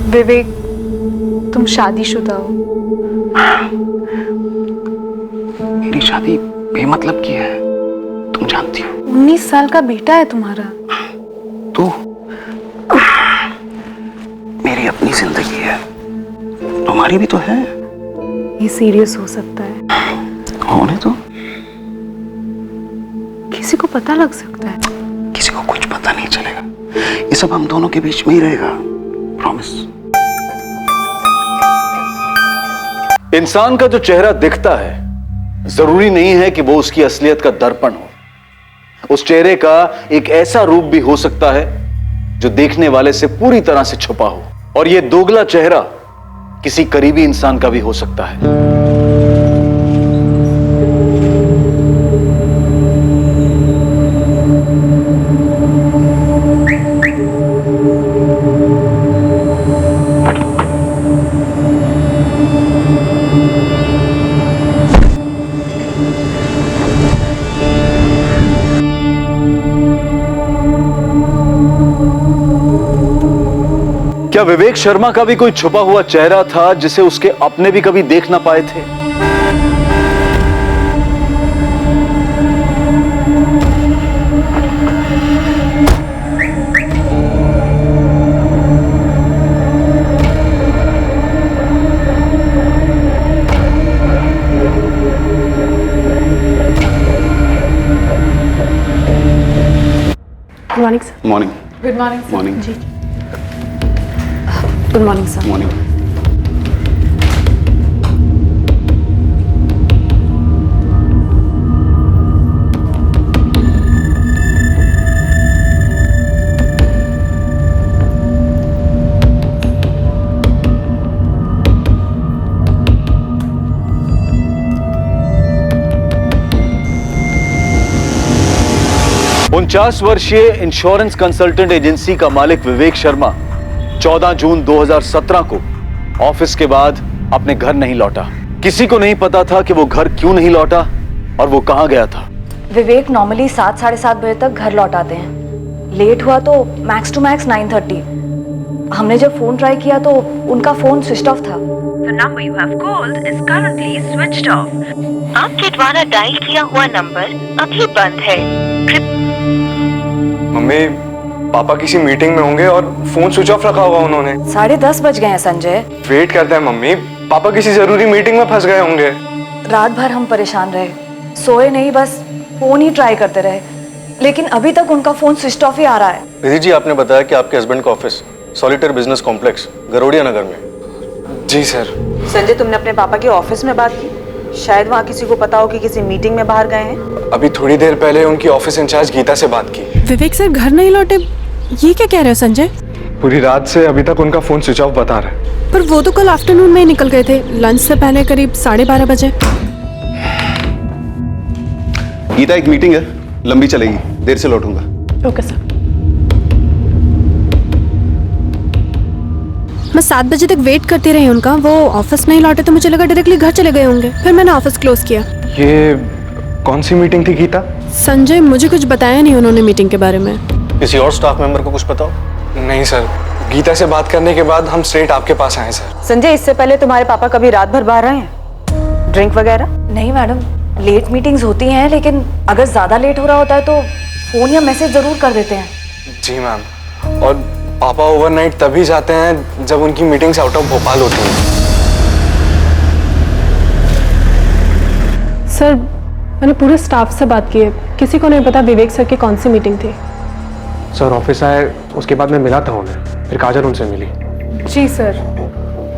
विवेक, तुम शादीशुदा हो। मेरी शादी बेमतलब की है, तुम जानती हो। 19 साल का बेटा है तुम्हारा। तू मेरी अपनी जिंदगी है, तुम्हारी भी तो है। ये सीरियस हो सकता है। होने तो किसी को पता लग सकता है। किसी को कुछ पता नहीं चलेगा, ये सब हम दोनों के बीच में ही रहेगा, प्रॉमिस। इंसान का जो चेहरा दिखता है जरूरी नहीं है कि वो उसकी असलियत का दर्पण हो। उस चेहरे का एक ऐसा रूप भी हो सकता है जो देखने वाले से पूरी तरह से छुपा हो, और ये दोगला चेहरा किसी करीबी इंसान का भी हो सकता है। क्या विवेक शर्मा का भी कोई छुपा हुआ चेहरा था जिसे उसके अपने भी कभी देख ना पाए थे? Good morning sir. Morning. Good morning sir. Morning. जी, गुड मॉर्निंग सर। मॉर्निंग। उनचास वर्षीय इंश्योरेंस कंसल्टेंट एजेंसी का मालिक विवेक शर्मा 14 जून 2017 को ऑफिस के बाद अपने घर नहीं लौटा। किसी को नहीं पता था कि वो घर क्यों नहीं लौटा और वो कहां गया था। विवेक नॉर्मली 7 साढ़े 7 बजे तक घर लौट आते हैं। लेट हुआ तो मैक्स टू मैक्स 9:30। हमने जब फोन ट्राई किया तो उनका फोन स्विच ऑफ था। The number you have called is currently switched off. आपके द्वारा डायल किया हुआ नंबर अभी बंद है। मम्मी, पापा किसी मीटिंग में होंगे और फोन स्विच ऑफ रखा होगा उन्होंने। 10:30 बज गए हैं संजय। वेट करते हैं मम्मी, पापा किसी जरूरी मीटिंग में फंस गए होंगे। रात भर हम परेशान रहे, सोए नहीं, बस फोन ही ट्राई करते रहे, लेकिन अभी तक उनका फोन स्विच ऑफ ही आ रहा है। निधि जी, आपने बताया कि आपके हस्बैंड का ऑफिस सॉलिटर बिजनेस कॉम्प्लेक्स गरोड़िया नगर में। जी सर। संजय, तुमने अपने पापा के ऑफिस में बात की? शायद वहाँ किसी को पता हो कि किसी मीटिंग में बाहर गए हैं। अभी थोड़ी देर पहले उनकी ऑफिस इंचार्ज गीता से बात की। विवेक सर घर नहीं लौटे, ये क्या कह रहे हो संजय? पूरी रात से अभी तक उनका फोन स्विच ऑफ बता रहा है। पर वो तो कल आफ्टरनून में ही निकल गए थे, लंच से पहले करीब 12:30 बजे। गीता, एक मीटिंग है, लंबी चलेगी, देर से लौटूंगा। Okay sir. मैं 7 बजे तक वेट करती रही उनका, वो ऑफिस नहीं लौटे तो मुझे लगा डायरेक्टली घर चले गए होंगे, फिर मैंने ऑफिस क्लोज किया। ये कौन सी मीटिंग थी गीता? संजय, मुझे कुछ बताया नहीं उन्होंने मीटिंग के बारे में। किसी और स्टाफ मेंबर को कुछ पता हो? नहीं सर, गीता से बात करने के बाद हम स्ट्रेट आपके पास आए सर। संजय, इससे पहले तुम्हारे पापा कभी रात भर बाहर रहे हैं? ड्रिंक वगैरह? नहीं मैडम, लेट मीटिंग्स होती हैं, लेकिन अगर ज्यादा लेट हो रहा होता है तो फोन या मैसेज जरूर कर देते हैं। जी मैम, और पापा ओवरनाइट तभी जाते हैं जब उनकी मीटिंग्स आउट ऑफ भोपाल होती हैं। सर, मैंने पूरे स्टाफ से बात की है, किसी को नहीं पता विवेक सर की कौन सी मीटिंग थी। सर ऑफिस आए, उसके बाद मैं मिला था उन्हें, फिर काजल उनसे मिली। जी सर।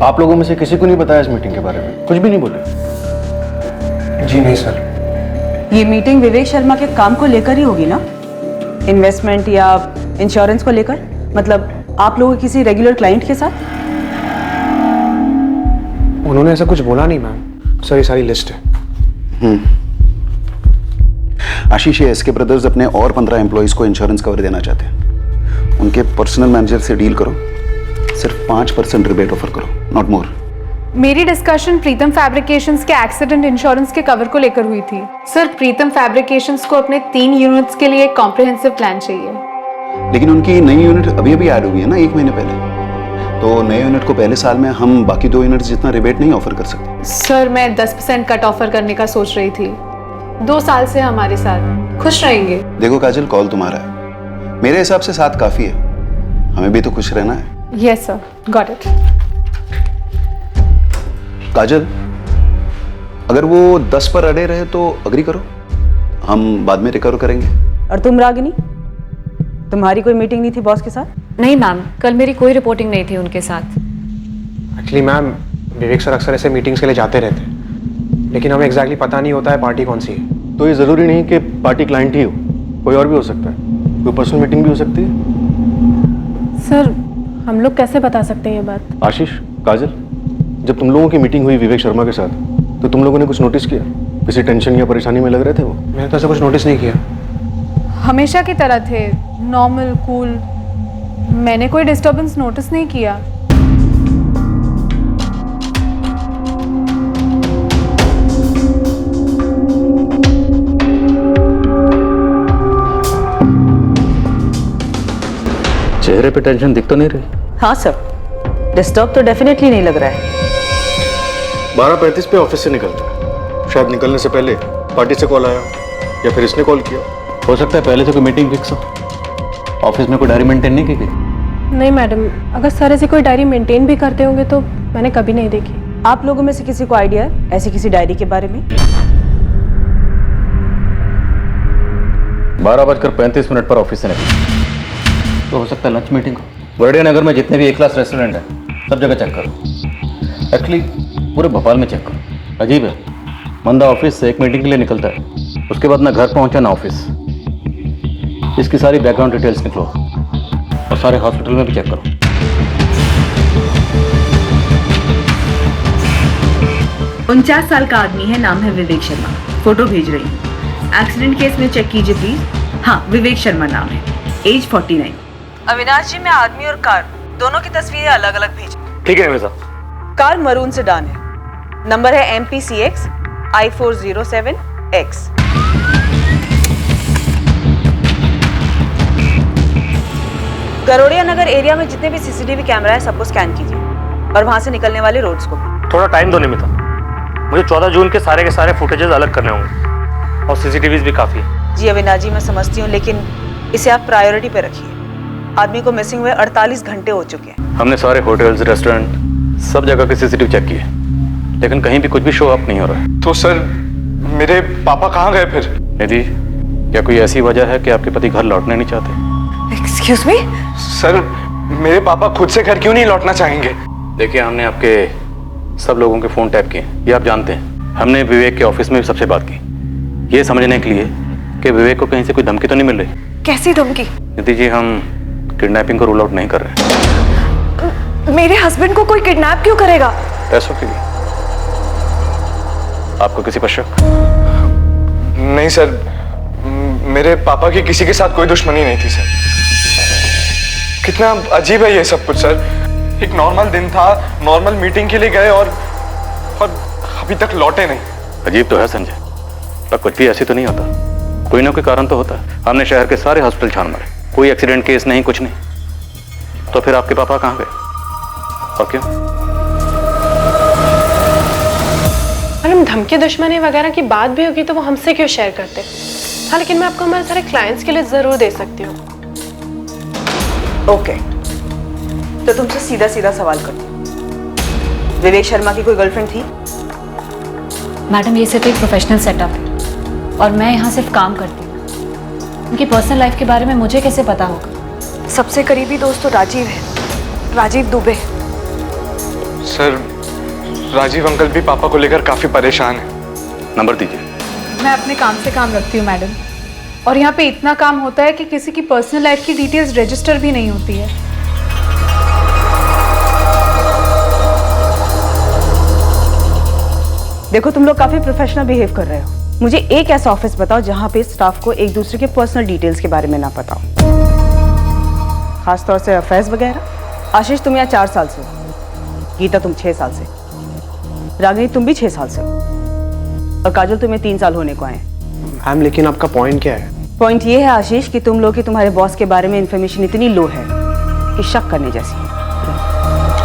आप लोगों में से किसी को नहीं बताया इस मीटिंग के बारे में? कुछ भी नहीं बोले? जी नहीं सर। ये मीटिंग विवेक शर्मा के काम को लेकर ही होगी ना? इन्वेस्टमेंट या इंश्योरेंस को लेकर? मतलब आप लोगों के किसी रेगुलर क्लाइंट के साथ? उन्होंने ऐसा कुछ बोला नहीं मैम। सर ये सारी लिस्ट है। आशीष, एसके ब्रदर्स अपने और 15 एम्प्लॉइज को इंश्योरेंस कवर देना चाहते हैं। उनके पर्सनल मैनेजर से डील करो, सिर्फ 5% रिबेट ऑफर करो, नॉट मोर। मेरी डिस्कशन प्रीतम फैब्रिकेशंस के एक्सीडेंट इंश्योरेंस के कवर को लेकर हुई थी। सर, प्रीतम फैब्रिकेशंस को अपने 3 यूनिट्स के लिए एक कॉम्प्रिहेंसिव प्लान चाहिए। लेकिन उनकी नई यूनिट अभी अभी ऐड हुई है ना, 1 महीने पहले। तो नए यूनिट को पहले साल में हम बाकी 2 यूनिट्स जितना रिबेट नहीं ऑफर कर सकते। सर मैं 10% कट ऑफर करने का सोच रही थी। 2 साल से हमारे साथ खुश रहेंगे। देखो काजल, कॉल तुम्हारा है, मेरे हिसाब से 7 काफी है, हमें भी तो खुश रहना है। Yes sir, got it. Kajal, अगर वो 10 पर अड़े रहे तो अग्री करो, हम बाद में रिकवर करेंगे। और तुम रागिनी, तुम्हारी कोई मीटिंग नहीं थी बॉस के साथ? नहीं मैम, कल मेरी कोई रिपोर्टिंग नहीं थी उनके साथ। एक्चुअली मैम, विवेक सर अक्सर ऐसे मीटिंग्स के लिए जाते रहते हैं, लेकिन हमें एग्जैक्टली पता नहीं होता है पार्टी कौन सी है। तो ये ज़रूरी नहीं कि पार्टी क्लाइंट ही हो, कोई और भी हो सकता है, कोई पर्सनल मीटिंग भी हो सकती है। सर हम लोग कैसे बता सकते हैं ये बात? आशीष, काजल, जब तुम लोगों की मीटिंग हुई विवेक शर्मा के साथ, तो तुम लोगों ने कुछ नोटिस किया? किसी टेंशन या परेशानी में लग रहे थे वो? मैंने तो ऐसा कुछ नोटिस नहीं किया। हमेशा की तरह थे, नॉर्मल, कूल। मैंने कोई डिस्टर्बेंस नोटिस नहीं किया। चेहरे पे टेंशन दिख तो नहीं रही? हाँ सर, डिस्टर्ब तो डेफिनेटली नहीं लग रहा है। 12:35 पे ऑफिस से निकलता है, शायद निकलने से पहले पार्टी से कॉल आया या फिर इसने कॉल किया। हो सकता है पहले से कोई मीटिंग फिक्स हो, ऑफिस में कोई डायरी मेंटेन नहीं की गई। नहीं मैडम, अगर सर ऐसी कोई डायरी मेंटेन भी करते होंगे तो मैंने कभी नहीं देखी। आप लोगों में से किसी को आइडिया है ऐसी किसी डायरी के बारे में? 12:35 पर ऑफिस से निकला तो हो सकता है लंच मीटिंग हो। बर्डिया नगर में जितने भी ए क्लास रेस्टोरेंट हैं सब जगह चेक करो, एक्चुअली पूरे भोपाल में चेक करो। अजीब है, बंदा ऑफिस से एक मीटिंग के लिए निकलता है, उसके बाद ना घर पहुंचा ना ऑफिस। इसकी सारी बैकग्राउंड डिटेल्स निकलो और सारे हॉस्पिटल में भी चेक करो। उनचास साल का आदमी है, नाम है विवेक शर्मा। फोटो भेज रही हूँ, एक्सीडेंट केस में चेक कीजिए प्लीज। हाँ, विवेक शर्मा नाम है, एज 49। अविनाश जी, मैं आदमी और कार दोनों की तस्वीरें अलग अलग भेज। ठीक है मेरे कार मरून सेडान है, नंबर है MPCX I407X। गरोड़िया नगर एरिया में जितने भी CCTV कैमरा है सबको स्कैन कीजिए और वहां से निकलने वाले रोड्स को। थोड़ा टाइम दो निमिता, मुझे 14 जून के सारे फुटेजेस अलग करने होंगे और CCTVs भी काफी है। जी अविनाश जी, मैं समझती हूँ, लेकिन इसे आप प्रायोरिटी पे रखिए। आदमी को मिसिंग हुए 48 घंटे हो चुके हैं। हमने सारे होटल्स, रेस्टोरेंट, सब जगह के CCTV चेक किए, लेकिन कहीं भी कुछ भी शो अप नहीं हो रहा है। तो सर, मेरे पापा कहाँ गए फिर? निधि, क्या कोई ऐसी वजह है कि आपके पति घर लौटने नहीं चाहते? एक्सक्यूज मी सर, मेरे पापा खुद से घर क्यों नहीं लौटना चाहेंगे? देखिए, हमने आपके सब लोगों के फोन टैप किए, ये आप जानते हैं। हमने विवेक के ऑफिस में भी सबसे बात की, ये समझने के लिए कि विवेक को कहीं से कोई धमकी तो नहीं मिल रही। कैसी धमकी? निधि जी, हम किडनैपिंग को रूल आउट नहीं कर रहे। मेरे हस्बैंड को कोई किडनैप क्यों करेगा? पैसों के लिए। आपको किसी पर शक? नहीं सर, मेरे पापा की किसी के साथ कोई दुश्मनी नहीं थी सर। कितना अजीब है ये सब कुछ सर। एक नॉर्मल दिन था, नॉर्मल मीटिंग के लिए गए और अभी तक लौटे नहीं। अजीब तो है संजय, पर कुछ भी ऐसे तो नहीं होता, कोई ना कोई कारण तो होता है। हमने शहर के सारे हॉस्पिटल छान मारे, कोई एक्सीडेंट केस नहीं, कुछ नहीं। तो फिर आपके पापा कहाँ गए और क्यों? मैडम, धमकी दुश्मनी वगैरह की बात भी होगी तो वो हमसे क्यों शेयर करते? हाँ, लेकिन मैं आपको हमारे सारे क्लाइंट्स के लिए जरूर दे सकती हूँ। ओके, तो तुमसे सीधा सीधा सवाल करती हूँ, विवेक शर्मा की कोई गर्लफ्रेंड थी? मैडम, ये सिर्फ एक प्रोफेशनल सेटअप है और मैं यहाँ सिर्फ काम करती हूँ। उनकी पर्सनल लाइफ के बारे में मुझे कैसे पता होगा? सबसे करीबी दोस्त तो राजीव है, राजीव दुबे। सर, राजीव अंकल भी पापा को लेकर काफी परेशान है। नंबर दीजिए। मैं अपने काम से काम रखती हूँ मैडम, और यहाँ पे इतना काम होता है कि किसी की पर्सनल लाइफ की डिटेल्स रजिस्टर भी नहीं होती है। देखो, तुम लोग काफी प्रोफेशनल बिहेव कर रहे हो। मुझे एक ऐसा ऑफिस बताओ जहाँ पे स्टाफ को एक दूसरे के पर्सनल डिटेल्स के बारे में ना पता हो, खासतौर से अफेयर्स वगैरह। आशीष, तुम यहाँ 4 साल से हो, गीता तुम 6 साल से, रागिनी तुम भी 6 साल से हो, और काजल तुम्हें 3 साल होने को आए। मैम, लेकिन आपका पॉइंट क्या है? पॉइंट ये है आशीष कि तुम लोग की तुम्हारे बॉस के बारे में इंफॉर्मेशन इतनी लो है कि शक करने जैसी है।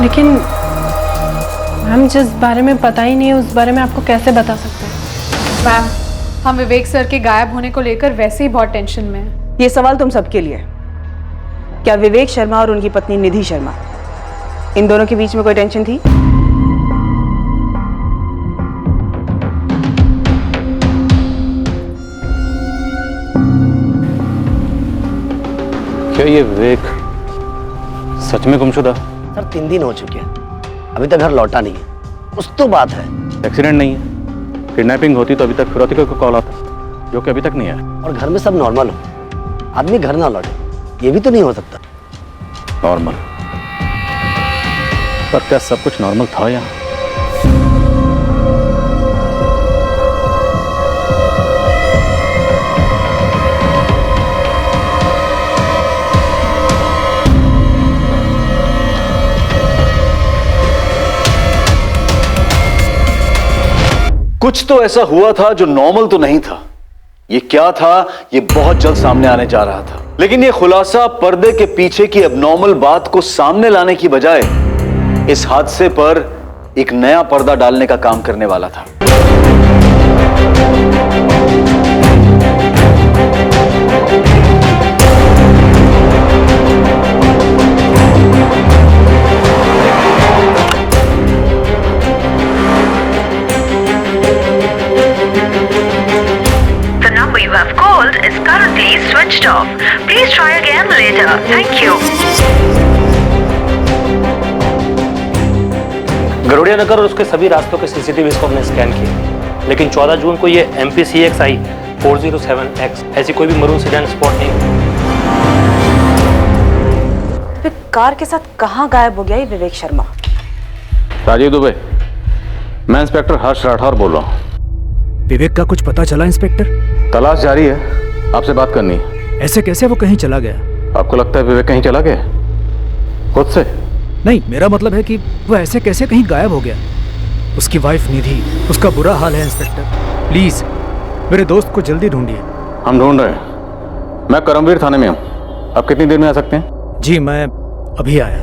लेकिन मैम जिस बारे में पता ही नहीं है उस बारे में आपको कैसे बता सकते हैं? मैम, हम विवेक सर के गायब होने को लेकर वैसे ही बहुत टेंशन में हैं। ये सवाल तुम सबके लिए है। क्या विवेक शर्मा और उनकी पत्नी निधि शर्मा, इन दोनों के बीच में कोई टेंशन थी? क्या ये विवेक सच में गुमशुदा? सर 3 दिन हो चुके हैं, अभी तक घर लौटा नहीं है। कुछ तो बात है। एक्सीडेंट नहीं है, किडनैपिंग होती तो अभी तक फिरौती का कॉल आता, जो कि अभी तक नहीं आया। और घर में सब नॉर्मल हो, आदमी घर ना लौटे, ये भी तो नहीं हो सकता। नॉर्मल? पर क्या सब कुछ नॉर्मल था यहाँ? कुछ तो ऐसा हुआ था जो नॉर्मल तो नहीं था। ये क्या था, ये बहुत जल्द सामने आने जा रहा था। लेकिन ये खुलासा पर्दे के पीछे की एबनॉर्मल बात को सामने लाने की बजाय इस हादसे पर एक नया पर्दा डालने का काम करने वाला था। The number you have called is currently switched off. Please try again later. Thank you. गरुड़िया नगर और उसके सभी रास्तों के सीसीटीवी को हमने स्कैन किए, लेकिन 14 जून को ये MPCXI 407X ऐसी कोई भी मरून सेडान स्पॉट नहीं हुई। फिर कार के साथ कहाँ गायब हो गया ये विवेक शर्मा? राजीव दुबे, मैं इंस्पेक्टर हर्ष राठौर बोल रहा हूँ। विवेक का कुछ पता चला इंस्पेक्टर? तलाश जारी है, आपसे बात करनी है। ऐसे कैसे वो कहीं चला गया? आपको लगता है विवेक कहीं चला गया खुद से? नहीं, मेरा मतलब है कि वो ऐसे कैसे कहीं गायब हो गया। उसकी वाइफ निधि, उसका बुरा हाल है इंस्पेक्टर। प्लीज मेरे दोस्त को जल्दी ढूंढिए। हम ढूंढ रहे हैं। मैं करमवीर थाने में हूँ, आप कितनी देर में आ सकते हैं? जी मैं अभी आया।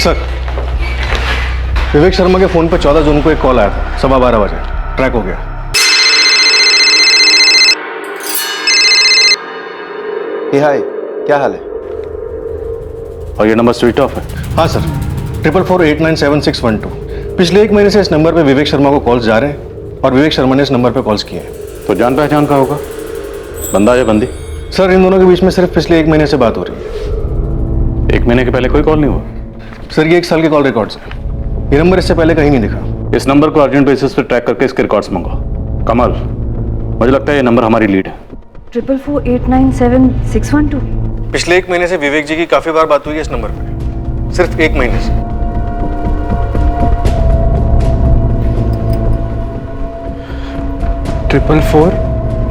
सर, विवेक शर्मा के फोन पर 14 जून को एक कॉल आया था 12:15 बजे। ट्रैक हो गया। हाय, क्या हाल है? और ये नंबर स्विच ऑफ है? हाँ सर, 4448976112। पिछले 1 महीने से इस नंबर पे विवेक शर्मा को कॉल्स जा रहे हैं और विवेक शर्मा ने इस नंबर पे कॉल्स किए हैं। तो जान पहचान का होगा, बंदा या बंदी? सर, इन दोनों के बीच में सिर्फ पिछले 1 महीने से बात हो रही है। 1 महीने के पहले कोई कॉल नहीं हुआ? सर, ये 1 साल के कॉल रिकॉर्ड्स हैं। ये नंबर इससे पहले कहीं नहीं दिखा। इस नंबर को अर्जेंट बेसिस पे ट्रैक करके इसके रिकॉर्ड्स मंगाओ। कमल, मुझे लगता है ये नंबर हमारी लीड है। 4448976112। पिछले 1 महीने से विवेक जी की काफी बार बात हुई है इस नंबर पे, सिर्फ 1 महीने से। ट्रिपल 4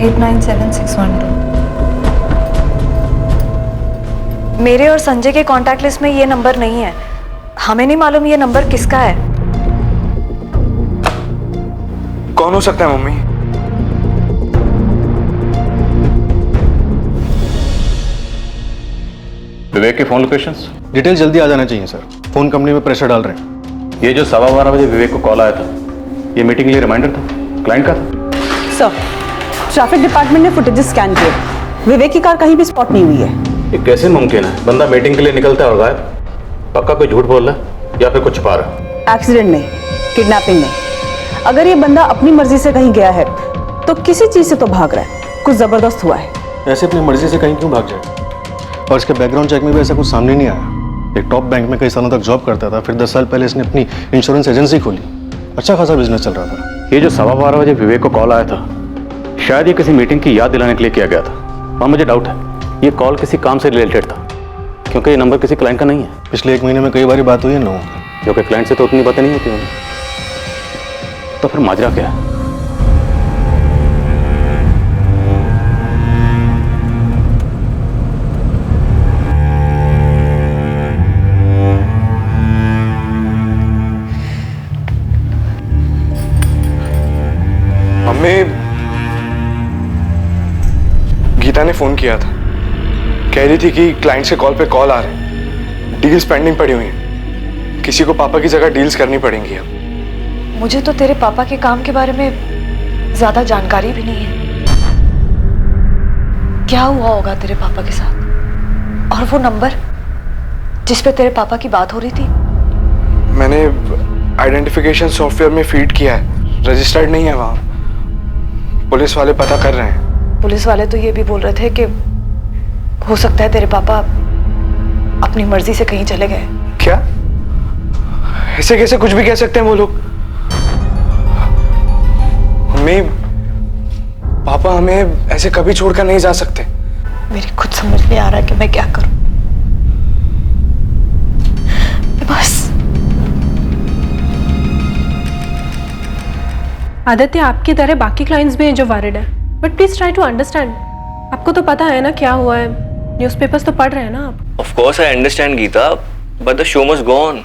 897612। मेरे और संजय के कांटेक्ट लिस्ट में ये नंबर नहीं है। हमें नहीं मालूम ये नंबर किसका है। कौन हो सकता है मम्मी? विवेक के फोन लोकेशंस डिटेल जल्दी आ जाना चाहिए सर। फोन कंपनी में प्रेशर डाल रहे हैं। ये जो 12:15 बजे विवेक को कॉल आया था, ये मीटिंग के लिए रिमाइंडर था, क्लाइंट का था? सर, ट्रैफिक डिपार्टमेंट ने फुटेजेस स्कैन किए, विवेक की कार कहीं भी स्पॉट नहीं हुई है। ये कैसे मुमकिन है? बंदा मीटिंग के लिए निकलता है और गायब। पक्का कोई झूठ बोल रहा है या फिर कुछ छुपा रहा है? एक्सीडेंट नहीं, किडनैपिंग नहीं। अगर ये बंदा अपनी मर्जी से कहीं गया है तो किसी चीज से तो भाग रहा है, कुछ जबरदस्त हुआ है। ऐसे अपनी मर्जी से कहीं क्यों भाग जाए? और इसके बैकग्राउंड चेक में भी ऐसा कुछ सामने नहीं आया। एक टॉप बैंक में कई सालों तक जॉब करता था, फिर 10 साल पहले इसने अपनी इंश्योरेंस एजेंसी खोली। अच्छा खासा बिजनेस चल रहा था। ये जो 12:15 बजे विवेक को कॉल आया था, शायद ये किसी मीटिंग की याद दिलाने के लिए किया गया था। और मुझे डाउट है ये कॉल किसी काम से रिलेटेड था, क्योंकि ये नंबर किसी क्लाइंट का नहीं है। पिछले 1 महीने में कई बार बात हुई है लोगों की, जो कि क्लाइंट से तो उतनी बातें नहीं होती होंगी। तो फिर माजरा क्या है? मम्मी, गीता ने फोन किया था कह रही थी कि क्लाइंट से कॉल पे कॉल आ रहे हैं, डील्स पेंडिंग पड़ी हुई हैं, किसी को पापा की जगह डील्स करनी पड़ेंगी अब। मुझे तो तेरे पापा के काम के बारे में ज्यादा जानकारी भी नहीं है। क्या हुआ होगा तेरे पापा के साथ? और वो नंबर जिस पे तेरे पापा की बात हो रही थी? मैंने आइडेंटिफिकेशन सॉफ्टवेयर में फीड किया है, रजिस्टर्ड नहीं है वहां। पुलिस वाले पता कर रहे हैं। पुलिस वाले तो ये भी बोल रहे थे कि हो सकता है तेरे पापा अपनी मर्जी से कहीं चले गए। क्या? ऐसे कैसे कुछ भी कह सकते हैं वो लोग? पापा हमें ऐसे कभी छोड़कर नहीं जा सकते। मेरी खुद समझ नहीं आ रहा कि मैं क्या करूं। बस आदित्य, आपकी तरह बाकी क्लाइंट्स भी हैं जो वरीड है, but please try to understand. आपको तो पता है ना क्या हुआ है, न्यूज़पेपर्स तो पढ़ रहे हैं ना आप। Of course I understand Geeta, but the show must go on.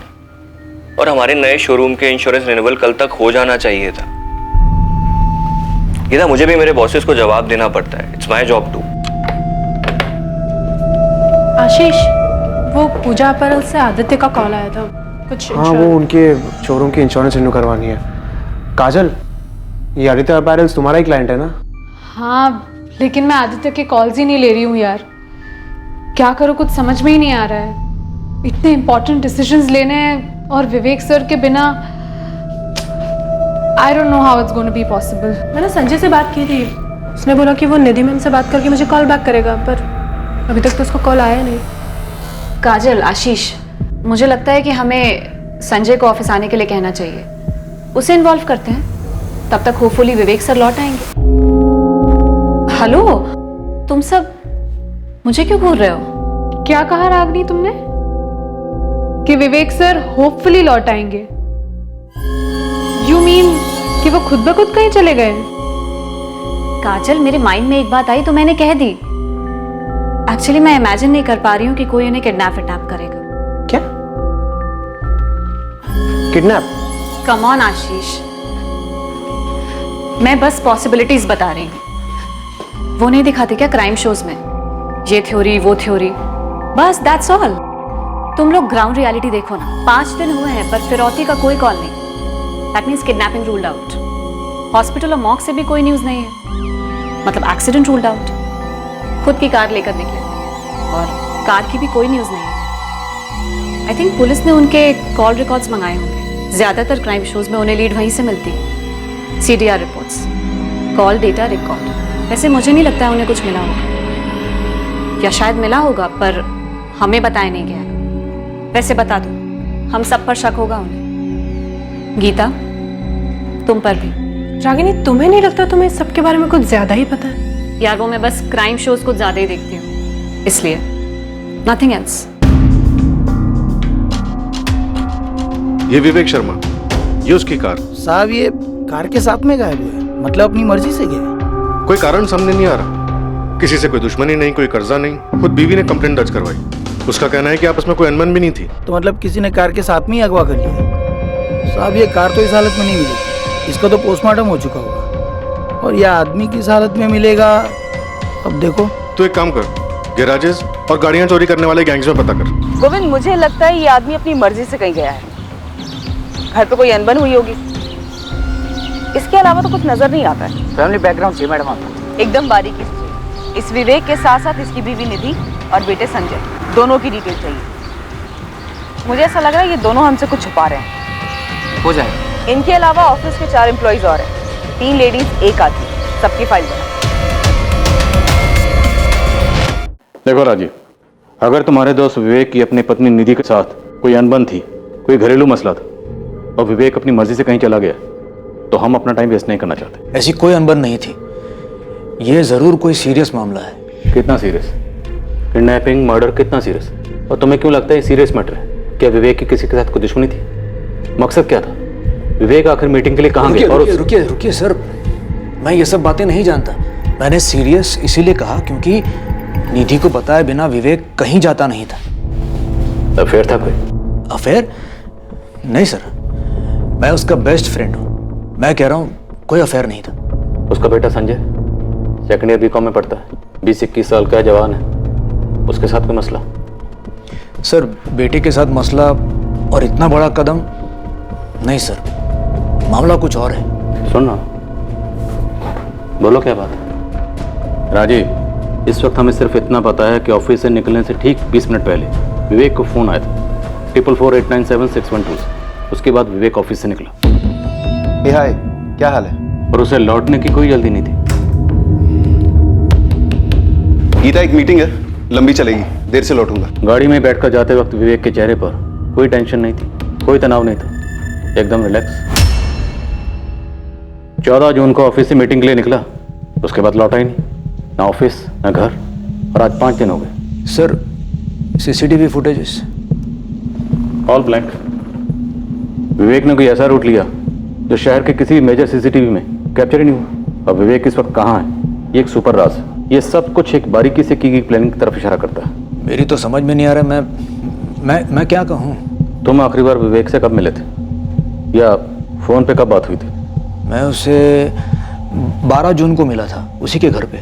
और हमारे नए शोरूम के इंश्योरेंस रिन्यूअल कल तक हो जाना चाहिए था। गीता, मुझे भी मेरे बॉसेस को जवाब देना पड़ता है। It's my job too. Ashish, वो पूजा अपैरल से आदित्य का कॉल आया था कुछ। हाँ, वो उनके शोरूम की इंश्योरेंस रिन्यू करवानी है। काजल, ये आदित्य अपैरल्स तुम्हारा ही क्लाइंट है ना? हाँ, लेकिन मैं आदित्य के कॉल्स ही नहीं ले रही हूँ यार। क्या करूँ, कुछ समझ में ही नहीं आ रहा है। इतने इंपॉर्टेंट डिसीजंस लेने हैं और विवेक सर के बिना I don't know how it's gonna be possible. मैंने संजय से बात की थी, उसने बोला कि वो निधि मैम से बात करके मुझे कॉल बैक करेगा, पर अभी तक तो उसको कॉल आया नहीं। काजल, आशीष, मुझे लगता है कि हमें संजय को ऑफिस आने के लिए कहना चाहिए। उसे इन्वॉल्व करते हैं, तब तक होपफुली विवेक सर लौट आएंगे। हेलो, तुम सब मुझे क्यों घूर रहे हो? क्या कहा रागनी तुमने? कि विवेक सर होपफुली लौट आएंगे? यू मीन कि वो खुद ब खुद कहीं चले गए? काजल, मेरे माइंड में एक बात आई तो मैंने कह दी। एक्चुअली मैं इमेजिन नहीं कर पा रही हूँ कि कोई उन्हें किडनैप करेगा। क्या? किडनैप? कम ऑन आशीष, मैं बस पॉसिबिलिटीज बता रही हूँ। वो नहीं दिखाते क्या क्राइम शोज में, ये थ्योरी वो थ्योरी, बस दैट्स ऑल। तुम लोग ग्राउंड रियलिटी देखो ना। 5 दिन हुए हैं पर फिरौती का कोई कॉल नहीं। That means kidnapping ruled out. Hospital और मॉर्ग से भी कोई न्यूज नहीं है, मतलब एक्सीडेंट रूल्ड आउट। खुद की कार लेकर निकले और कार की भी कोई न्यूज नहीं है। आई थिंक पुलिस ने उनके कॉल रिकॉर्ड्स मंगाए होंगे। ज्यादातर क्राइम शोज में उन्हें लीड वहीं से मिलती है। CDR reports, call data record. वैसे मुझे नहीं लगता है उन्हें कुछ मिला होगा, या शायद मिला होगा पर हमें बताया नहीं गया। वैसे बता दो, हम सब पर शक होगा उन्हें। गीता, तुम पर भी। रागिनी, तुम्हें नहीं लगता तुम्हें इस सब के बारे में कुछ ज्यादा ही पता है? यार वो मैं बस क्राइम शोज कुछ ज्यादा ही देखती हूँ, इसलिए, नथिंग एल्स। ये विवेक शर्मा, ये उसकी कार। साहब, ये कार के साथ में गायब हुए, मतलब अपनी मर्जी से गए? कोई कारण सामने नहीं आ रहा। किसी से कोई दुश्मनी नहीं, कोई कर्जा नहीं। खुद बीवी ने कंप्लेंट दर्ज करवाई। उसका कहना है कि आपस में कोई अनबन भी नहीं थी। तो मतलब किसी ने कार के साथ में ही अगवा कर लिया? साहब, ये कार तो इस हालत में नहीं मिलेगी, इसका तो पोस्टमार्टम हो चुका होगा। और यह आदमी किस हालत में मिलेगा, अब देखो। तो एक काम कर, गैराजेस और गाड़ियां चोरी करने वाले गैंग्स में पता कर। गोविंद, मुझे लगता है ये आदमी अपनी मर्जी से कहीं गया है। घर पे कोई अनबन हुई होगी, इसके अलावा तो कुछ नजर नहीं आता है। फैमिली बैकग्राउंड चाहिए मैडम आपको? एकदम बारीकी से। इस विवेक के साथ साथ इसकी बीवी निधि और बेटे संजय, दोनों की डिटेल चाहिए। मुझे ऐसा लग रहा है ये दोनों हमसे कुछ छुपा रहे हैं। हो जाएगा। इनके अलावा ऑफिस के 4 एम्प्लॉइज और हैं, 3 लेडीज 1 आदमी, सबकी फाइल बना। देखो राजीव, अगर तुम्हारे दोस्त विवेक की अपनी पत्नी निधि के साथ कोई अनबन थी, कोई घरेलू मसला था, और विवेक अपनी मर्जी से कहीं चला गया, तो हम अपना टाइम वेस्ट नहीं करना चाहते। ऐसी कोई अनबन नहीं थी, ये जरूर कोई सीरियस मामला है। कितना सीरियस? किडनैपिंग, मर्डर, कितना सीरियस? और तुम्हें क्यों लगता है सीरियस मैटर है? क्या विवेक की किसी के साथ कोई दुश्मनी थी? मकसद क्या था? विवेक आखिर मीटिंग के लिए कहाँ गया? रुकिए सर, मैं ये सब बातें नहीं जानता। मैंने सीरियस इसीलिए कहा क्योंकि निधि को बताए बिना विवेक कहीं जाता नहीं था। अफेयर था कोई? अफेयर? नहीं सर, मैं उसका बेस्ट फ्रेंड हूँ। मैं कह रहा हूँ कोई अफेयर नहीं था। उसका बेटा संजय सेकंड ईयर B.Com में पढ़ता है, 20-21 साल का जवान है। उसके साथ कोई मसला? सर बेटे के साथ मसला और इतना बड़ा कदम नहीं सर, मामला कुछ और है। सुन ना, बोलो क्या बात है? राजीव, इस वक्त हमें सिर्फ इतना पता है कि ऑफिस से निकलने से ठीक 20 मिनट पहले विवेक को फोन आया था 4448976112 से। उसके बाद विवेक ऑफिस से निकला। ए हाय, क्या हाल है? और उसे लौटने की कोई जल्दी नहीं थी। गीता, एक मीटिंग है, लंबी चलेगी, देर से लौटूंगा। गाड़ी में बैठकर जाते वक्त विवेक के चेहरे पर कोई टेंशन नहीं थी, कोई तनाव नहीं था, एकदम रिलैक्स। 14 जून को ऑफिस से मीटिंग के लिए निकला, उसके बाद लौटा ही नहीं, ना ऑफिस ना घर, और आज 5 दिन हो गए। Sir CCTV footages all blank. Vivek ने कोई ऐसा रूट लिया जो शहर के किसी भी मेजर सीसीटीवी में कैप्चर ही नहीं हुआ। अब विवेक इस वक्त कहाँ है, ये एक सुपर राज है। ये सब कुछ एक बारीकी से की गई प्लानिंग की तरफ इशारा करता है। मेरी तो समझ में नहीं आ रहा, मैं क्या कहूँ। तुम आखिरी बार विवेक से कब मिले थे, या फोन पे कब बात हुई थी? मैं उसे 12 जून को मिला था, उसी के घर पे।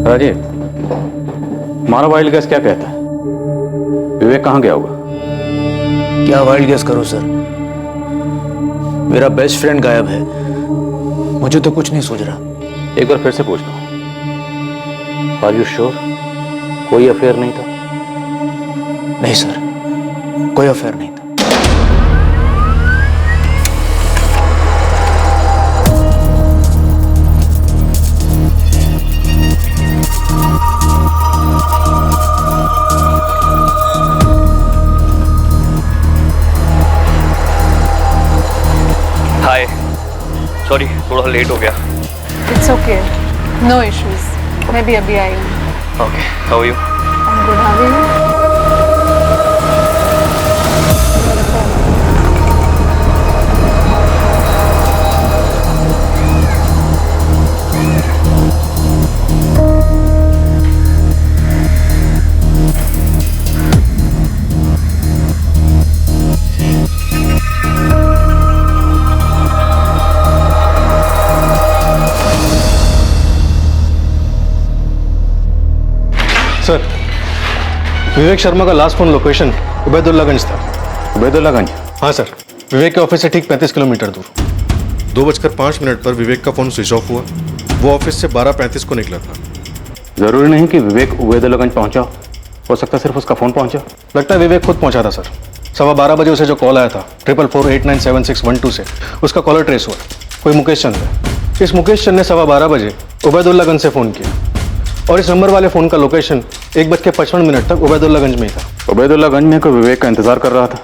राजीव, हमारा वाइल्ड गैस क्या कहता है, विवेक कहाँ गया होगा? क्या वाइल्ड गैस करो सर, मेरा बेस्ट फ्रेंड गायब है, मुझे तो कुछ नहीं सूझ रहा। एक बार फिर से पूछता हूँ, आर यू श्योर कोई अफेयर नहीं था? नहीं सर, कोई अफेयर नहीं था। हाय, सॉरी थोड़ा लेट हो गया। इट्स ओके, नो इश्यूज, मैं भी अभी आई हूँ। Okay, how are you? Good, how are you? Sir, Vivek Sharma का लास्ट फोन लोकेशन उबैदुल्लागंज था। उबैदुल्लागंज? हाँ सर, विवेक के ऑफिस से ठीक 35 किलोमीटर दूर। 2:05 पर विवेक का फोन स्विच ऑफ हुआ। वो ऑफिस से 12:35 को निकला था। जरूरी नहीं कि विवेक उबैदुल्लागंज पहुंचा, हो सकता है सिर्फ उसका फोन पहुंचा। लगता है विवेक खुद पहुंचा था सर। 12:15 उसे जो कॉल आया था 4448976112 से, उसका कॉलर ट्रेस हुआ, कोई मुकेश चंद है। इस मुकेश चंद ने 12:15 उबैदुल्लागंज से फोन किया, और इस नंबर वाले फोन का लोकेशन 1:55 तक उबैदुल्लागंज में ही था। उबैदुल्लागंज में कोई विवेक का इंतजार कर रहा था।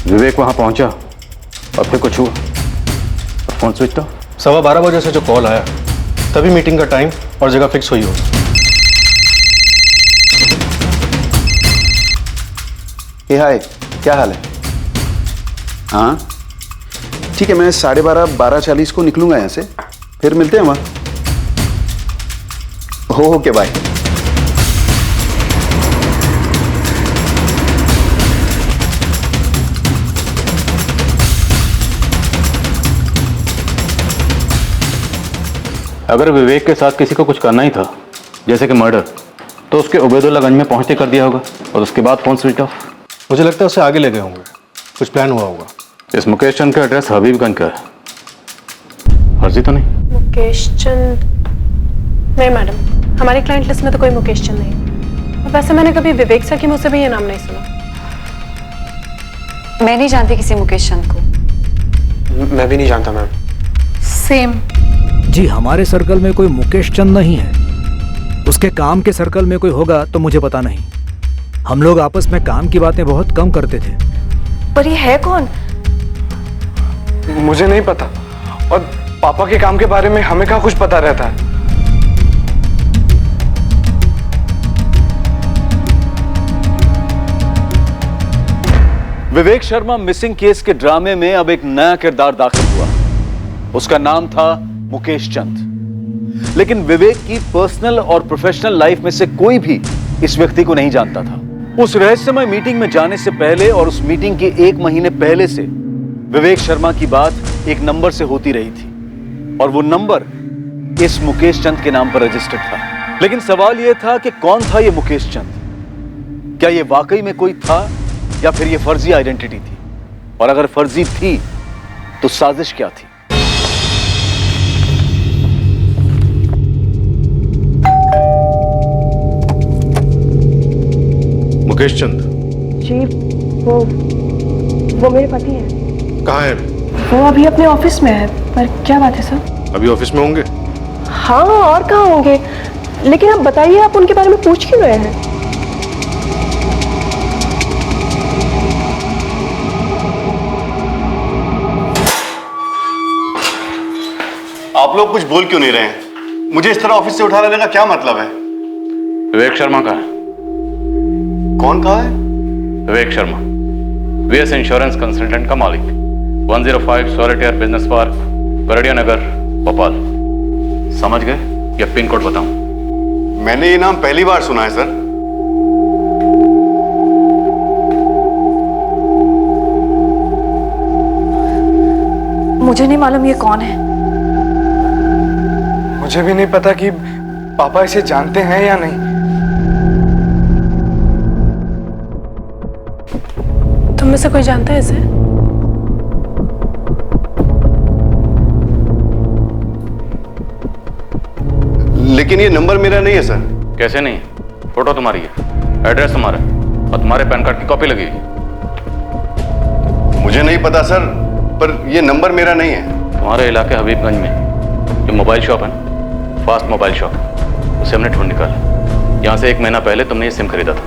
विवेक वहां पहुंचा और फिर कुछ हुआ और फोन स्विच ऑफ। 12:15 से जो कॉल आया, तभी मीटिंग का टाइम और जगह फिक्स हुई होगी। ए हाय, क्या हाल है? हाँ ठीक है, मैं 12:30 12:40 को निकलूंगा यहाँ से, फिर मिलते हैं वहाँ। Okay bye. अगर विवेक के साथ किसी को कुछ करना ही था, जैसे कि मर्डर, तो उसके उबैदुल्लागंज में पहुंचते कर दिया होगा और उसके बाद फोन स्विच ऑफ। मुझे लगता है उसे आगे ले गए होंगे, कुछ प्लान हुआ होगा। इस मुकेश चंद का एड्रेस हबीबगंज का है, फर्जी तो नहीं? मुकेश चंद? नहीं मैडम, हमारी क्लाइंट लिस्ट में तो कोई मुकेश चंद नहीं। वैसे मैंने कभी विवेक सर के मुंह से भी ये नाम नहीं सुना। मैं नहीं जानती किसी मुकेश चंद को। मैं भी नहीं जानता मैम। सेम। जी, हमारे सर्कल में कोई मुकेश चंद नहीं है। उसके काम के सर्कल में कोई होगा तो मुझे पता नहीं। हम लोग आपस में काम की बातें बहुत कम करते थे। पर ये है कौन? मुझे नहीं पता, और पापा के काम के बारे में हमें कहाँ कुछ पता रहता है। विवेक शर्मा मिसिंग केस के ड्रामे में अब एक नया किरदार दाखिल हुआ। उसका नाम था मुकेश चंद। लेकिन विवेक की पर्सनल और प्रोफेशनल लाइफ में से कोई भी इस व्यक्ति को नहीं जानता था। उस रहस्यमय मीटिंग में जाने से पहले और उस मीटिंग के 1 महीने पहले से विवेक शर्मा की बात एक नंबर से होती रही थी, और वो नंबर इस मुकेश चंद के नाम पर रजिस्टर्ड था। लेकिन सवाल यह था कि कौन था यह मुकेश चंद? क्या यह वाकई में कोई था या फिर यह फर्जी आइडेंटिटी थी? और अगर फर्जी थी तो साजिश क्या थी? मुकेश चंद जी, वो मेरे पति हैं। कहाँ है? वो अभी अपने ऑफिस में है। पर क्या बात है सर? अभी ऑफिस में होंगे? हाँ, और कहाँ होंगे? लेकिन आप बताइए, आप उनके बारे में पूछ क्यों रहे हैं? आप लोग कुछ बोल क्यों नहीं रहे हैं? मुझे इस तरह ऑफिस से उठा लेने का क्या मतलब है? विवेक शर्मा कहाँ है? कौन कहा है? Vivek Sharma, VS insurance consultant का मालिक, 105 सॉलिटेयर बिजनेस पार्क, गरड़िया नगर, भोपाल। समझ गए या पिन कोड बताऊं? मैंने ये नाम पहली बार सुना है सर। मुझे नहीं मालूम ये कौन है। मुझे भी नहीं पता कि पापा इसे जानते हैं या नहीं। तुम में से कोई जानता है इसे? लेकिन ये नंबर मेरा नहीं है सर। कैसे नहीं? फोटो तुम्हारी है, एड्रेस तुम्हारा है और तुम्हारे पैन कार्ड की कॉपी लगी है। मुझे नहीं पता सर, पर ये नंबर मेरा नहीं है। तुम्हारे इलाके हबीबगंज में जो मोबाइल शॉप है ना, फास्ट मोबाइल शॉप, उसे हमने ढूंढ निकाला। यहाँ से 1 महीना पहले तुमने ये सिम खरीदा था।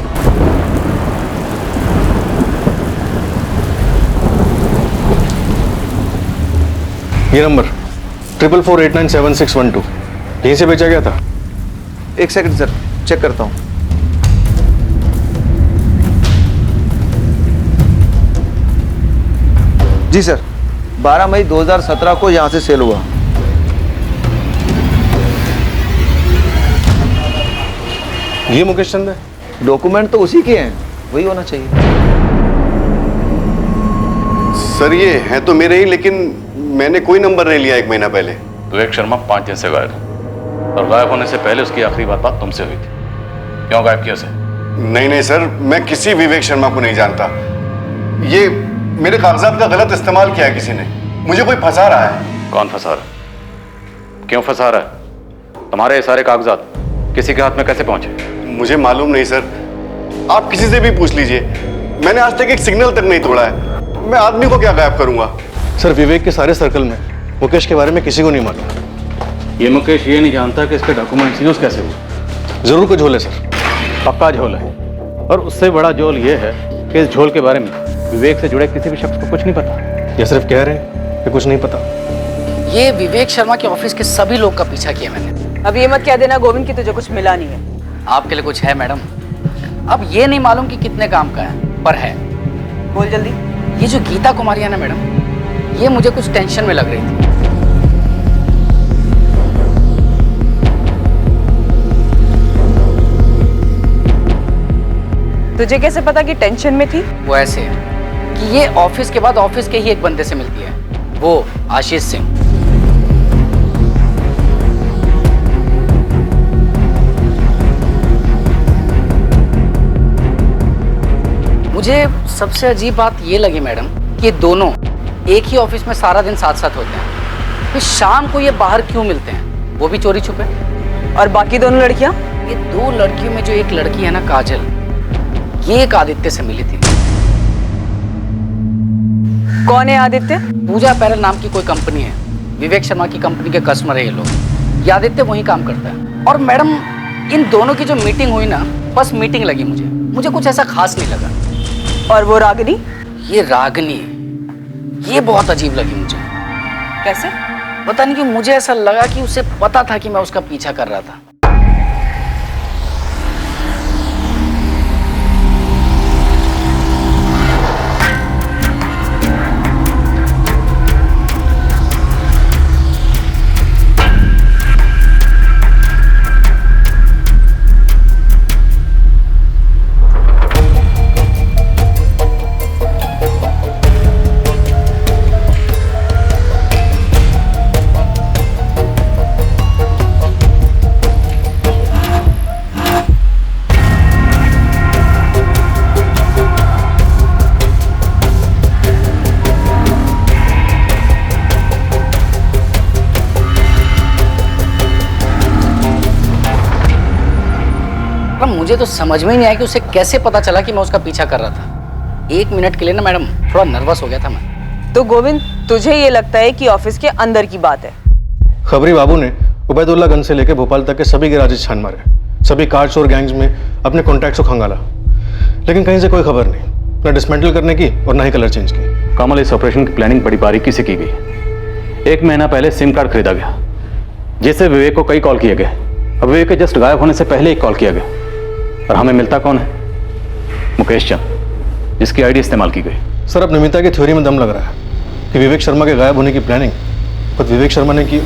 ये नंबर 4448976112 यहीं से बेचा गया था। एक सेकंड सर, चेक करता हूं। जी सर, 12 मई 2017 को यहां से सेल हुआ। ये मुकेश चंद है? डॉक्यूमेंट तो उसी के हैं, वही होना चाहिए। सर ये है तो मेरे ही, लेकिन मैंने कोई नंबर नहीं लिया 1 महीना पहले। विवेक शर्मा 5 दिन से गायब है और गायब होने से पहले उसकी आखिरी बात तुमसे हुई थी। क्यों गायब किया उसे? नहीं सर, मैं किसी विवेक शर्मा को नहीं जानता। ये मेरे कागजात का गलत इस्तेमाल किया है किसी ने। मुझे कोई फंसा रहा है। कौन फंसा रहा है? क्यों फंसा रहा है? तुम्हारे सारे कागजात किसी के हाथ में कैसे पहुंचे? मुझे मालूम नहीं सर, आप किसी से भी पूछ लीजिए। मैंने आज तक एक सिग्नल तक नहीं तोड़ा है। मैं आदमी को क्या गायब करूंगा? सर, विवेक के सारे सर्कल में मुकेश के बारे में किसी को नहीं मालूम। ये मुकेश ये नहीं जानता कि इसके डॉक्यूमेंट्स यूज कैसे हुए। जरूर कोई झोल है सर। पक्का झोल है, और उससे बड़ा झोल ये है कि इस झोल के बारे में विवेक से जुड़े किसी भी शख्स को कुछ नहीं पता। ये सिर्फ कह रहे हैं कि कुछ नहीं पता। ये विवेक शर्मा के ऑफिस के सभी लोग का पीछा किया मैंने। अब ये मत कह देना गोविंद की तुझे कुछ मिला नहीं है। आपके लिए कुछ है मैडम? अब ये नहीं मालूम कि कितने काम का है, पर है। बोल जल्दी। ये जो गीता कुमारी है ना मैडम, ये मुझे कुछ टेंशन में लग रही थी। तुझे कैसे पता कि टेंशन में थी? वो ऐसे है कि ये ऑफिस के बाद ऑफिस के ही एक बंदे से मिलती है, वो आशीष सिंह। मुझे सबसे अजीब बात ये लगी मैडम कि दोनों एक ही ऑफिस में सारा दिन साथ साथ होते हैं, फिर शाम को ये बाहर क्यों मिलते हैं, वो भी चोरी छुपे। और बाकी दोनों लड़कियां? ये 2 लड़कियों में जो एक लड़की है ना काजल, ये एक आदित्य से मिली थी। कौन है आदित्य? पूजा पैरल नाम की कोई कंपनी है, विवेक शर्मा की कंपनी के कस्टमर है ये लोग। ये आदित्य वहीं काम करता है। और मैडम इन दोनों की जो मीटिंग हुई ना, बस मीटिंग लगी मुझे कुछ ऐसा खास नहीं लगा। और वो रागिनी? ये रागिनी, ये बहुत अजीब लगी मुझे। कैसे? पता नहीं क्यों मुझे ऐसा लगा कि उसे पता था कि मैं उसका पीछा कर रहा था। मुझे तो समझ में ही नहीं आया कि उसे कैसे पता चला कि मैं उसका पीछा कर रहा था। 1 मिनट के लिए ना मैडम थोड़ा नर्वस हो गया था मैं। तो गोविंद, तुझे ये लगता है कि ऑफिस के अंदर की बात है? खबरी बाबू ने उबैदुल्लागंज से लेकर भोपाल तक के सभी गैराजेस छान मारे, सभी कार चोर गैंग्स में अपने कॉन्टैक्ट्स को खंगाला, लेकिन कहीं से कोई खबर नहीं, ना डिसमेंटल करने की और ना ही कलर चेंज की। कमल, इस ऑपरेशन की प्लानिंग बड़ी बारीकी से की गई। 1 महीना पहले सिम कार्ड खरीदा गया, जिससे विवेक को कई कॉल किए गए। अब विवेक के जस्ट गायब होने से पहले एक कॉल किया गया, और हमें मिलता कौन है? मुकेश चंद, जिसकी आईडी इस्तेमाल की गई। सर, अब निमिता की थ्योरी में दम लग रहा है कि विवेक शर्मा के गायब होने की प्लानिंग खुद विवेक शर्मा ने की।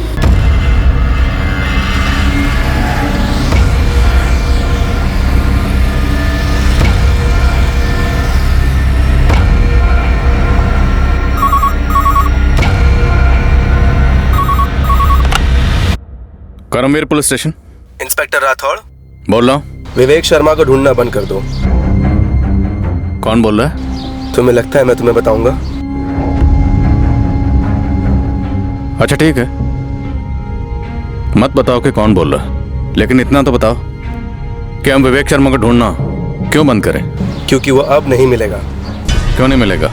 Karamvir police station. Inspector Rathore बोल रहा हूँ। विवेक शर्मा को ढूंढना बंद कर दो। कौन बोल रहा है? तुम्हें लगता है मैं तुम्हें बताऊंगा? अच्छा ठीक है, मत बताओ कि कौन बोल रहा है, लेकिन इतना तो बताओ कि हम विवेक शर्मा को ढूंढना क्यों बंद करें? क्योंकि वो अब नहीं मिलेगा। क्यों नहीं मिलेगा?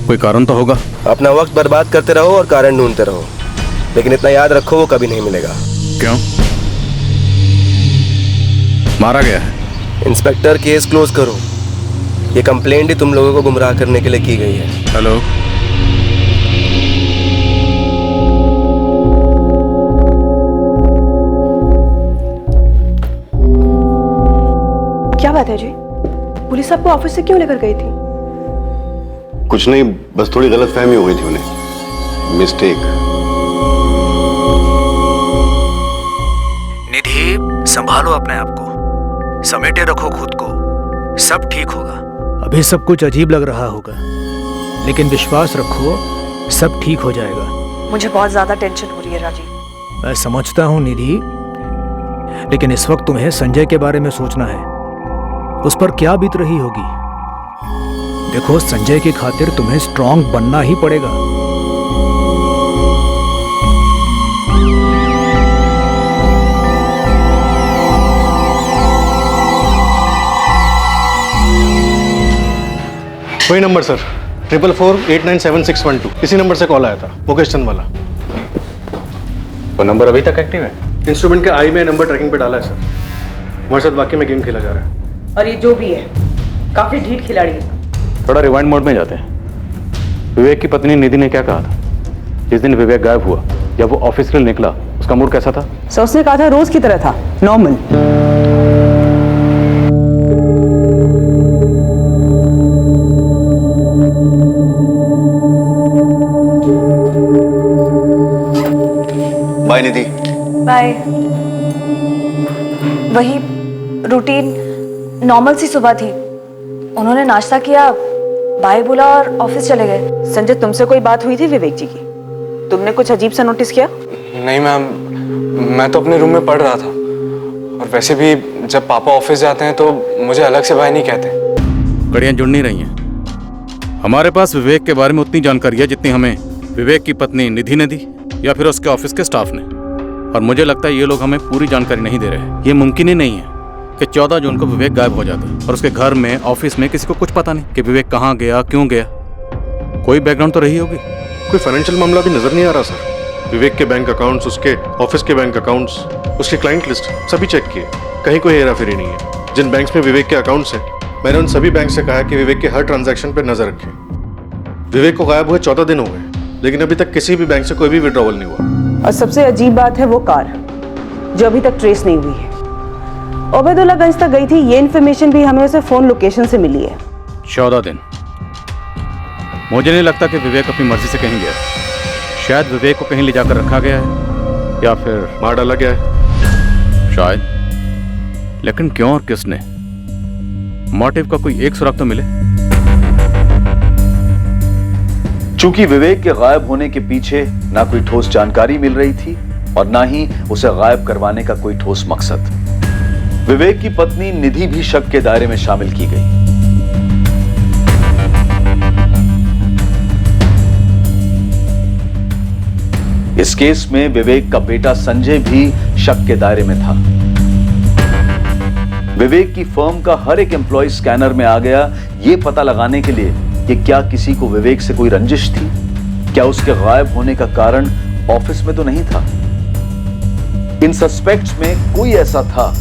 कोई कारण तो होगा। अपना वक्त बर्बाद करते रहो और कारण ढूंढते रहो, लेकिन इतना याद रखो वो कभी नहीं मिलेगा। क्यों? मारा गया है? इंस्पेक्टर, केस क्लोज करो। ये कंप्लेंट ही तुम लोगों को गुमराह करने के लिए की गई है। हेलो, क्या बात है जी? पुलिस आपको ऑफिस से क्यों लेकर गई थी? कुछ नहीं, बस थोड़ी गलतफहमी हो गई थी उन्हें, मिस्टेक। निधि, संभालो अपने आप को, समेटे रखो खुद को, सब ठीक होगा। अभी सब कुछ अजीब लग रहा होगा, लेकिन विश्वास रखो, सब ठीक हो जाएगा। मुझे बहुत ज्यादा टेंशन हो रही है राजीव। मैं समझता हूँ निधि, लेकिन इस वक्त तुम्हें संजय के बारे में सोचना है। उस पर क्या बीत रही होगी। देखो, संजय की खातिर तुम्हें स्ट्रांग बनना ही पड़ेगा। वही नंबर सर, 444-897-612, इसी नंबर से कॉल आया था, मुकेश चंद वाला। वो नंबर अभी तक एक्टिव है? इंस्ट्रूमेंट के आई में नंबर ट्रैकिंग पे डाला है सर। हमारे साथ वाकई में गेम खेला जा रहा है। और ये जो भी है, काफी ढीठ खिलाड़ी है। थोड़ा रिवाइंड मोड में जाते हैं। विवेक की पत्नी निधि ने क्या कहा था जिस दिन विवेक गायब हुआ? जब वो ऑफिस के लिए निकला, उसका मूड कैसा था? सर, उसने कहा था रोज की तरह था, नॉर्मल। बाय निधि। बाय। वही रूटीन नॉर्मल सी सुबह थी। उन्होंने नाश्ता किया, बाय बोला और ऑफिस चले गए। संजय, तुमसे कोई बात हुई थी विवेक जी की? तुमने कुछ अजीब सा नोटिस किया? नहीं मैम, मैं तो अपने रूम में पढ़ रहा था, और वैसे भी जब पापा ऑफिस जाते हैं तो मुझे अलग से भाई नहीं कहते। कड़ियाँ जुड़ नहीं रही हैं। हमारे पास विवेक के बारे में उतनी जानकारी है जितनी हमें विवेक की पत्नी निधि ने दी या फिर उसके ऑफिस के स्टाफ ने, और मुझे लगता है ये लोग हमें पूरी जानकारी नहीं दे रहे हैं। ये मुमकिन ही नहीं है कि 14 जून को विवेक गायब हो जाता है और उसके घर में, ऑफिस में किसी को कुछ पता नहीं कि विवेक कहाँ गया, क्यों गया। कोई बैकग्राउंड तो रही होगी। कोई फाइनेंशियल मामला भी नजर नहीं आ रहा सर। विवेक के बैंक अकाउंट्स, उसके ऑफिस के बैंक अकाउंट्स, उसकी क्लाइंट लिस्ट सभी चेक किए, कहीं कोई हेराफेरी नहीं है। जिन बैंक्स में विवेक के अकाउंट्स हैं, मैंने उन सभी बैंक से कहा कि विवेक के हर ट्रांजैक्शन पर नजर रखें। विवेक को गायब हुए 14 दिन हो गए, लेकिन अभी तक किसी भी बैंक से कोई भी विड्रॉवल नहीं हुआ। और सबसे अजीब बात है वो कार, जो अभी तक ट्रेस नहीं हुई है। उबैदुल्लागंज तक गई थी, ये इन्फॉर्मेशन भी हमें उसे फोन लोकेशन से मिली है। 14 दिन। मुझे नहीं लगता कि विवेक अपनी मर्जी से कहीं गया। शायद विवेक को कहीं ले जाकर रखा गया है या फिर मार डाला गया है शायद। लेकिन क्यों और किसने? मोटिव का कोई एक सुराग तो मिले। चूंकि विवेक के गायब होने के पीछे ना कोई ठोस जानकारी मिल रही थी और ना ही उसे गायब करवाने का कोई ठोस मकसद, विवेक की पत्नी निधि भी शक के दायरे में शामिल की गई। इस केस में विवेक का बेटा संजय भी शक के दायरे में था। विवेक की फर्म का हर एक एम्प्लॉय स्कैनर में आ गया, यह पता लगाने के लिए कि क्या किसी को विवेक से कोई रंजिश थी, क्या उसके गायब होने का कारण ऑफिस में तो नहीं था। इन सस्पेक्ट्स में कोई ऐसा था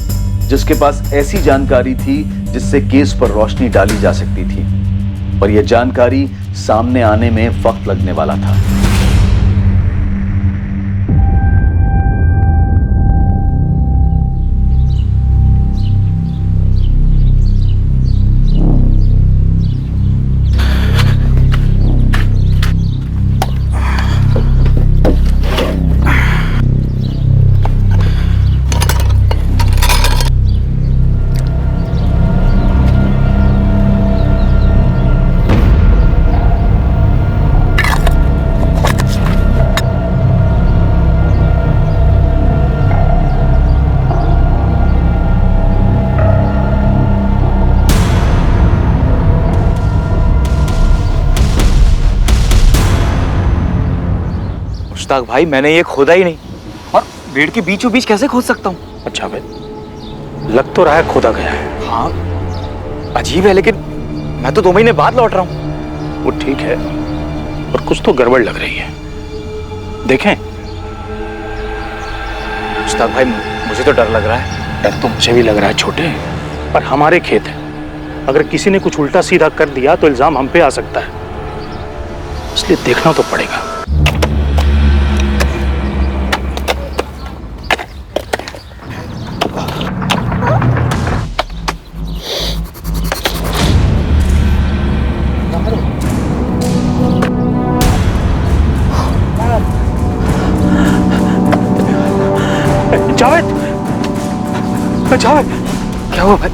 जिसके पास ऐसी जानकारी थी जिससे केस पर रोशनी डाली जा सकती थी, और यह जानकारी सामने आने में वक्त लगने वाला था। मुश्ताक भाई, मैंने ये खोदा ही नहीं, और पेड़ के बीचों बीच कैसे खोद सकता हूँ? अच्छा भाई, लग तो रहा है खोदा गया है। हाँ, अजीब है, लेकिन मैं तो 2 महीने बाद लौट रहा हूँ। वो ठीक है, पर कुछ तो गड़बड़ लग रही है। देखें। मुश्ताक भाई, मुझे तो डर लग रहा है। डर तो मुझे भी लग रहा है छोटे, पर हमारे खेत है। अगर किसी ने कुछ उल्टा सीधा कर दिया तो इल्जाम हम पे आ सकता है, इसलिए देखना तो पड़ेगा। जावेद, जावेद, क्या हुआ भाई?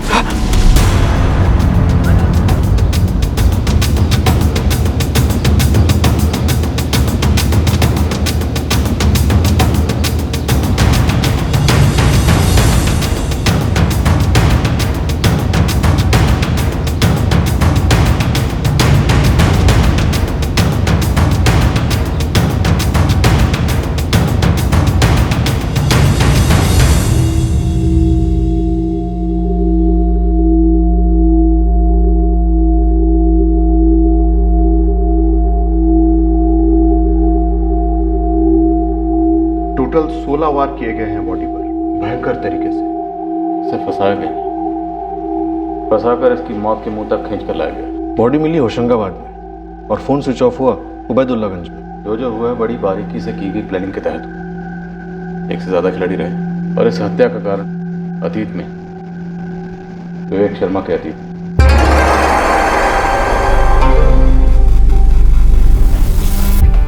टोटल 16 वार किए गए हैं बॉडी पर, भयंकर तरीके से। इसे फंसाया गया, फंसाकर इसकी मौत के मुंह तक खींच कर लाया गया। बॉडी मिली होशंगाबाद में और फोन स्विच ऑफ हुआ उबैदुल्लागंज में। जो हुआ है बड़ी बारीकी से की गई प्लानिंग के तहत। एक से ज्यादा खिलाड़ी रहे, और इस हत्या का कारण अतीत में विवेक शर्मा के अतीत।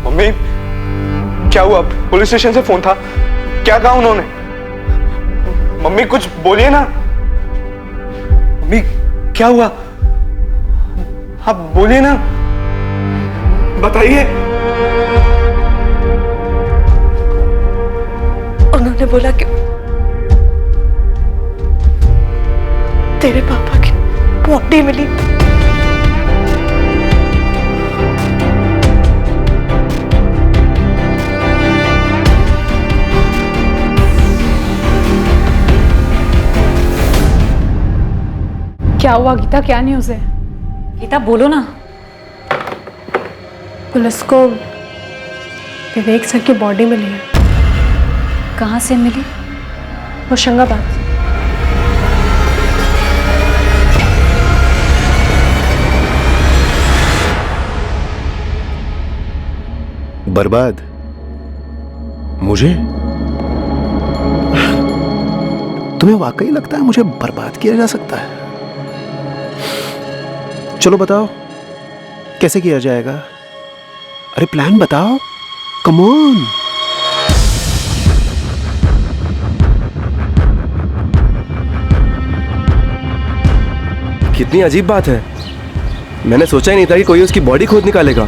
मम्मी, क्या हुआ? पुलिस स्टेशन से फोन था, क्या कहा उन्होंने? मम्मी कुछ बोलिए ना। मम्मी क्या हुआ? आप बोलिए ना, बताइए। उन्होंने बोला कि तेरे पापा की बॉडी मिली। क्या हुआ गीता, क्या न्यूज़ है? गीता बोलो ना। पुलिस को विवेक सर की बॉडी मिली है। कहाँ से मिली? होशंगाबाद से। बर्बाद? मुझे? तुम्हें वाकई लगता है मुझे बर्बाद किया जा सकता है? चलो बताओ कैसे किया जाएगा? अरे प्लान बताओ, कम ऑन। कितनी अजीब बात है, मैंने सोचा ही नहीं था कि कोई उसकी बॉडी खोद निकालेगा।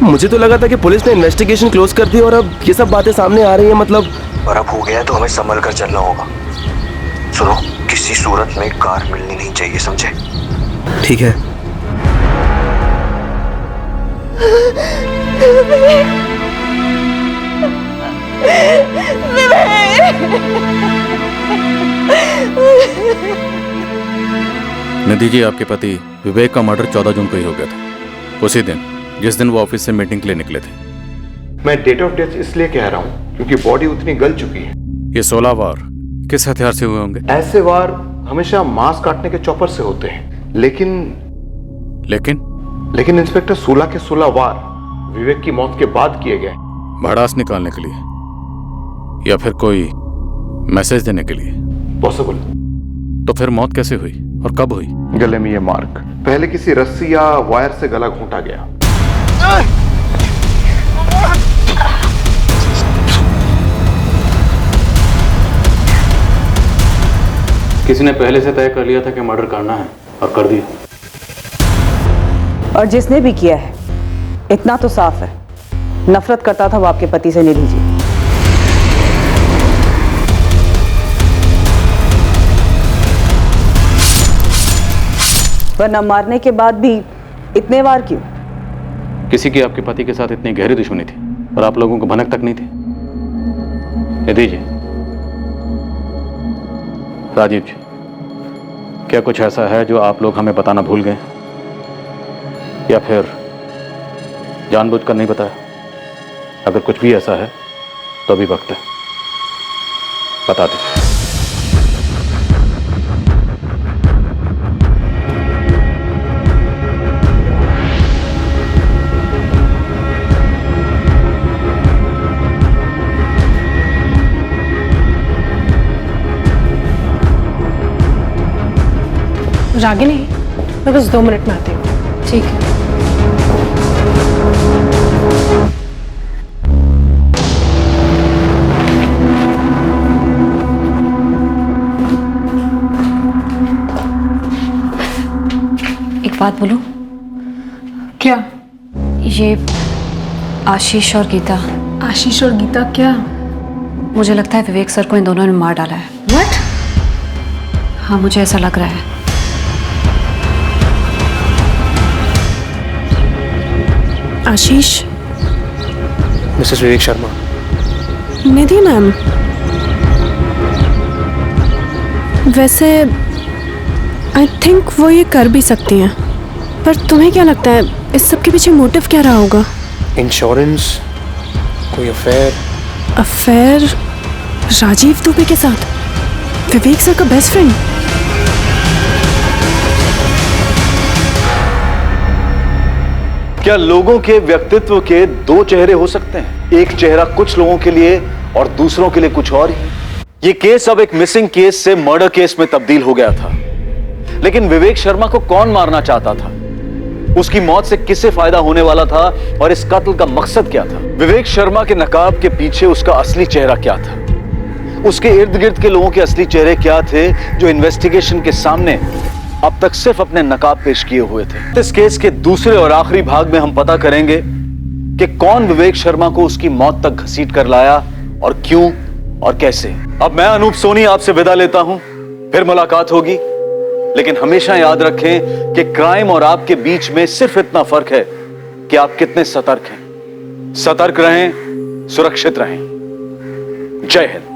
मुझे तो लगा था कि पुलिस ने इन्वेस्टिगेशन क्लोज कर दी और अब ये सब बातें सामने आ रही हैं। मतलब और अब हो गया तो हमें संभल कर चलना होगा। सुनो, किसी सूरत में कार मिलनी नहीं चाहिए, समझे? ठीक है। निधि जी, आपके पति विवेक का मर्डर 14 जून को ही हो गया था, उसी दिन जिस दिन वो ऑफिस से मीटिंग के लिए निकले थे। मैं डेट ऑफ डेथ इसलिए कह रहा हूँ क्योंकि बॉडी उतनी गल चुकी है। ये 16 वार किस हथियार से हुए होंगे? ऐसे वार हमेशा मांस काटने के चॉपर से होते हैं, लेकिन इंस्पेक्टर 16 के 16 वार विवेक की मौत के बाद किए गए। भड़ास निकालने के लिए या फिर कोई मैसेज देने के लिए? पॉसिबल। तो फिर मौत कैसे हुई और कब हुई? गले में ये मार्क पहले किसी रस्सी या वायर से गला घोंटा गया। किसी ने पहले से तय कर लिया था कि मर्डर करना है और कर दिया। और जिसने भी किया है, इतना तो साफ है, नफरत करता था वो आपके पति से, निधि जी। वरना मारने के बाद भी इतने वार क्यों? किसी की आपके पति के साथ इतनी गहरी दुश्मनी थी और आप लोगों को भनक तक नहीं थी? निधि जी, राजीव जी, क्या कुछ ऐसा है जो आप लोग हमें बताना भूल गए या फिर जानबूझकर नहीं बताया? अगर कुछ भी ऐसा है तो अभी वक्त है, बता दें। रागिनी, मैं बस 2 मिनट में आती हूँ। ठीक है। एक बात बोलूं? क्या? ये आशीष और गीता। आशीष और गीता क्या? मुझे लगता है विवेक सर को इन दोनों ने मार डाला है। What? हाँ, मुझे ऐसा लग रहा है। आशीष। मिसेस विवेक शर्मा। निधि मैम, वैसे आई थिंक वो ये कर भी सकती हैं, पर तुम्हें क्या लगता है इस सब के पीछे मोटिव क्या रहा होगा? इंश्योरेंस, कोई अफेयर? अफेयर राजीव दुबे के साथ? विवेक सर का बेस्ट फ्रेंड? क्या लोगों के व्यक्तित्व के 2 चेहरे हो सकते हैं? एक चेहरा कुछ लोगों के लिए और दूसरों के लिए कुछ और ही। ये केस अब एक मिसिंग केस से मर्डर केस में तब्दील हो गया था, लेकिन विवेक शर्मा को कौन मारना चाहता था? उसकी मौत से किसे फायदा होने वाला था और इस कत्ल का मकसद क्या था? विवेक शर्मा के नकाब के पीछे उसका असली चेहरा क्या था? उसके इर्द गिर्द के लोगों के असली चेहरे क्या थे जो इन्वेस्टिगेशन के सामने अब तक सिर्फ अपने नकाब पेश किए हुए थे? इस केस के दूसरे और आखिरी भाग में हम पता करेंगे कि कौन विवेक शर्मा को उसकी मौत तक घसीट कर लाया और क्यों और कैसे। अब मैं अनूप सोनी आपसे विदा लेता हूं, फिर मुलाकात होगी, लेकिन हमेशा याद रखें कि क्राइम और आपके बीच में सिर्फ इतना फर्क है कि आप कितने सतर्क हैं। सतर्क रहें, सुरक्षित रहें। जय हिंद।